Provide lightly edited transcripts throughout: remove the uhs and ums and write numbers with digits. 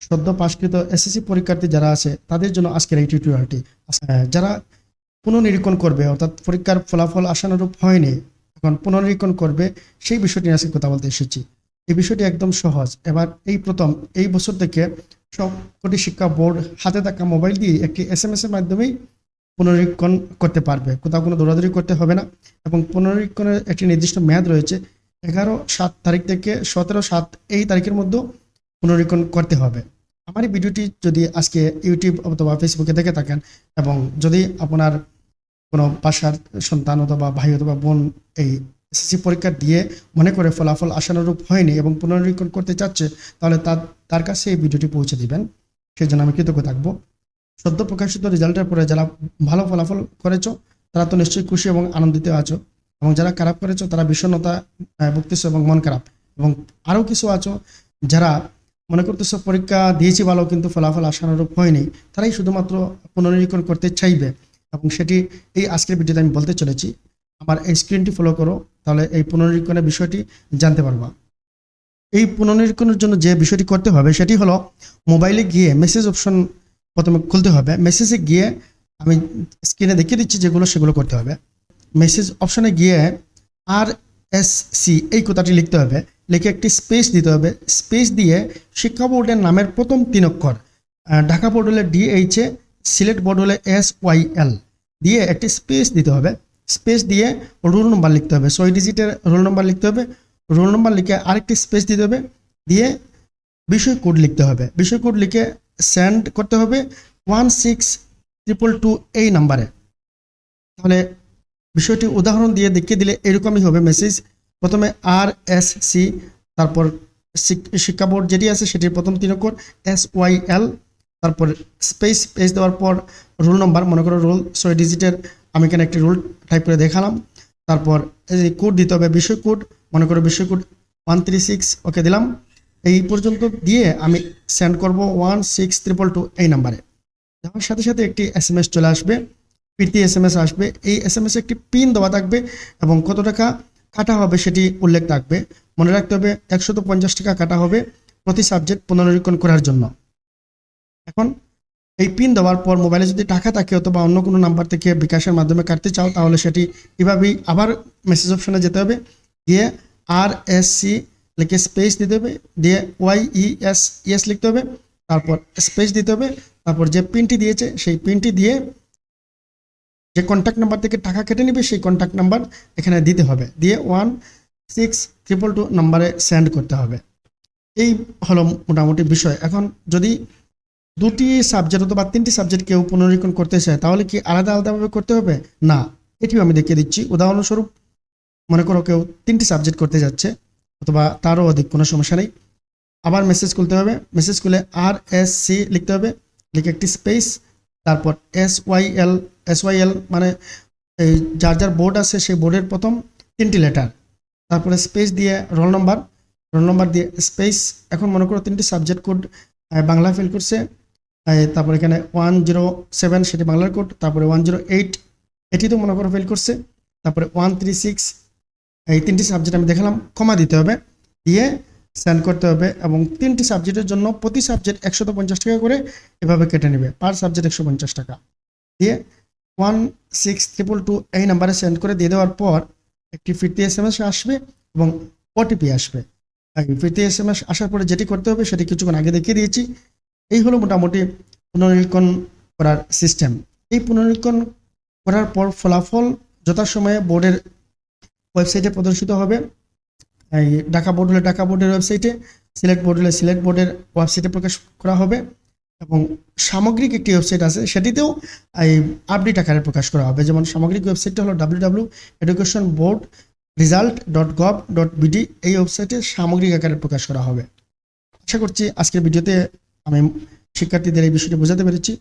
সদ্য পাশকৃত এসএসসি পরীক্ষার্থী যারা আছে তাদের জন্য আজকের এই টিউটোরিয়ালটি। যারা পুনর্নিরীক্ষণ করবে অর্থাৎ পরীক্ষার ফলাফল আশানুরূপ হয়নি, এখন পুনর্নিরীক্ষণ করবে, সেই বিষয়টি নিয়ে আজকে কথা বলতে এসেছি। এই বিষয়টি একদম সহজ। এবার এই প্রথম এই বছর থেকে সবকটি শিক্ষা বোর্ড হাতে থাকা মোবাইল দিয়ে একটি SMS এর মাধ্যমেই পুনর্নিরীক্ষণ করতে পারবে। কোথাও কোনো দৌড়াদৌড়ি করতে হবে না এবং পুনর্নিরীক্ষণের একটি নির্দিষ্ট মেয়াদ রয়েছে। 11/7 তারিখ থেকে 17/7 এই তারিখের মধ্যে পুনর্নিরীক্ষণ করতে হবে। আমার এই ভিডিওটি যদি আজকে ইউটিউব অথবা ফেসবুকে দেখে থাকেন এবং যদি আপনার কোনো বাসার সন্তান অথবা ভাই অথবা বোন এই এসএসসি পরীক্ষা দিয়ে মনে করে ফলাফল আশানুরূপ হয়নি এবং পুনর্নিরীক্ষণ করতে চাচ্ছে, তাহলে তার কাছে এই ভিডিওটি পৌঁছে দিবেন। সেই জন্য আমি কৃতজ্ঞ থাকবো। সদ্য প্রকাশিত রেজাল্টের পরে যারা ভালো ফলাফল করেছো তারা তো নিশ্চয়ই খুশি এবং আনন্দিত আছো, এবং যারা খারাপ করেছো তারা বিষণ্ণতা ভুগতেছো এবং মন খারাপ, এবং আরও কিছু আছো যারা মনে করতেছো পরীক্ষা দিয়েছি ভালো কিন্তু ফলাফল আশানুরূপ হয়নি, তারাই শুধুমাত্র পুনর্নিরীক্ষণ করতে চাইবে। এবং সেটি এই আজকের ভিডিওতে আমি বলতে চলেছি। আমার এই স্ক্রিনটি ফলো করো, তাহলে এই পুনর্নিরীক্ষণের বিষয়টি জানতে পারবা। এই পুনর্নিরীক্ষণের জন্য যে বিষয়টি করতে হবে সেটি হলো মোবাইলে গিয়ে মেসেজ অপশন প্রথমে খুলতে হবে। মেসেজে গিয়ে আমি স্ক্রিনে দেখিয়ে দিচ্ছি যেগুলো, সেগুলো করতে হবে। মেসেজ অপশনে গিয়ে RSC এই কথাটি লিখতে হবে, লিখে একটি স্পেস দিতে হবে। স্পেস দিয়ে শিক্ষা বোর্ডের নামের প্রথম 3 অক্ষর, ঢাকা বোর্ড হলে DH, সিলেট বোর্ড হলে SYL দিয়ে একটি স্পেস দিতে হবে। স্পেস দিয়ে রোল নম্বর লিখতে হবে, 6 ডিজিটের রোল নম্বর লিখতে হবে। রোল নম্বর লিখে আরেকটি স্পেস দিতে হবে, দিয়ে বিষয় কোড লিখতে হবে। বিষয় কোড লিখে সেন্ড করতে হবে 16222 এই নাম্বারে। তাহলে বিষয়টি উদাহরণ দিয়ে দেখিয়ে দিলে এরকমই হবে মেসেজ। প্রথমে RSC, তারপর শিক্ষা বোর্ড যেটি আছে সেটির প্রথম 3 অক্ষর SYL, তারপর স্পেস দেওয়ার পর রোল নম্বর, মনে করো রোল 6 ডিজিটের, আমি এখানে একটি রোল টাইপ করে দেখালাম। তারপর এই কোড দিতে হবে, বিষয় কোড, মনে করো বিষয় কোড 136, ওকে দিলাম। এই পর্যন্ত দিয়ে আমি সেন্ড করব 16222 এই নাম্বারে। যাওয়ার সাথে সাথে একটি SMS চলে আসবে, প্রীতি SMS আসবে। এই SMS একটি পিন দেওয়া থাকবে এবং কত টাকা কাটা হবে সেটি উল্লেখ থাকবে। মনে রাখতে হবে 150 টাকা কাটা হবে প্রতি সাবজেক্ট পুনর্নিরীক্ষণ করার জন্য। এখন এই পিন দেওয়ার পর মোবাইলে যদি টাকা থাকে অথবা অন্য কোনো নাম্বার থেকে বিকাশের মাধ্যমে কাটতে চাও, তাহলে সেটি এভাবেই আবার মেসেজ অপশনে যেতে হবে, দিয়ে RSC লিখে স্পেস দিতে হবে, দিয়ে YES লিখতে হবে, তারপর স্পেস দিতে হবে, তারপর যে পিনটি দিয়েছে সেই পিনটি দিয়ে যে কন্ট্যাক্ট নাম্বার থেকে টাকা কেটে নেবে সেই কন্ট্যাক্ট নাম্বার এখানে দিতে হবে, দিয়ে 16222 নাম্বারে সেন্ড করতে হবে। এই হলো মোটামুটি বিষয়। এখন যদি 2টি সাবজেক্ট অথবা 3টি সাবজেক্ট কেউ পুনর্নিরীক্ষণ করতে চায়, তাহলে কি আলাদা আলাদাভাবে করতে হবে? না, এটিও আমি দেখিয়ে দিচ্ছি। উদাহরণস্বরূপ মনে করো কেউ 3টি সাবজেক্ট করতে যাচ্ছে অথবা তারও অধিক, কোনো সমস্যা নেই। আবার মেসেজ খুলতে হবে, মেসেজ খুলে RSC লিখতে হবে, লিখে একটি স্পেস, তারপর SYL মানে এই যার যার বোর্ড আছে সেই বোর্ডের প্রথম 3টি লেটার, তারপরে স্পেস দিয়ে রোল নম্বর দিয়ে স্পেস। এখন মনে করো 3টি সাবজেক্ট কোড বাংলা ফিল করছে, তারপর এখানে 107 সেটি বাংলার কোড, তারপরে 108 এটি তো মনে করো ফিল করছে, তারপরে 136 এই 3টি সাবজেক্ট আমি দেখালাম, কমা দিতে হবে, দিয়ে সেন্ড করতে হবে। এবং 3টি সাবজেক্টের জন্য প্রতি সাবজেক্ট 150 টাকা করে এভাবে কেটে নেবে, পার সাবজেক্ট 150 টাকা, দিয়ে 16222 এই নাম্বারে সেন্ড করে দিয়ে দেওয়ার পর একটি ফিরতি SMS আসবে এবং OTP আসবে। ফিরতি SMS আসার পরে যেটি করতে হবে সেটি কিছুক্ষণ আগে দেখিয়ে দিয়েছি। এই হলো মোটামুটি পুনর্নিরীক্ষণ করার সিস্টেম। এই পুনর্নিরীক্ষণ করার পর ফলাফল যথাসময়ে বোর্ডের ওয়েবসাইটে প্রদর্শিত হবে। এই ঢাকা বোর্ড হলে ঢাকা বোর্ডের ওয়েবসাইটে, সিলেট বোর্ড হলে সিলেট বোর্ডের ওয়েবসাইটে প্রকাশ করা হবে, এবং সামগ্রিক একটি ওয়েবসাইট আছে সেটিতেও এই আপডেট আকারে প্রকাশ করা হবে। যেমন সামগ্রিক ওয়েবসাইটটা হলো www.educationboard.gov.bd, এই ওয়েবসাইটে সামগ্রিক আকারে প্রকাশ করা হবে। আশা করছি আজকের ভিডিওতে আমি শিক্ষার্থীদের এই বিষয়টি বোঝাতে পেরেছি।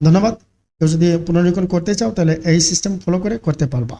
ধন্যবাদ। কেউ যদি পুনর্নিরীক্ষণ করতে চাও তাহলে এই সিস্টেম ফলো করে করতে পারবা।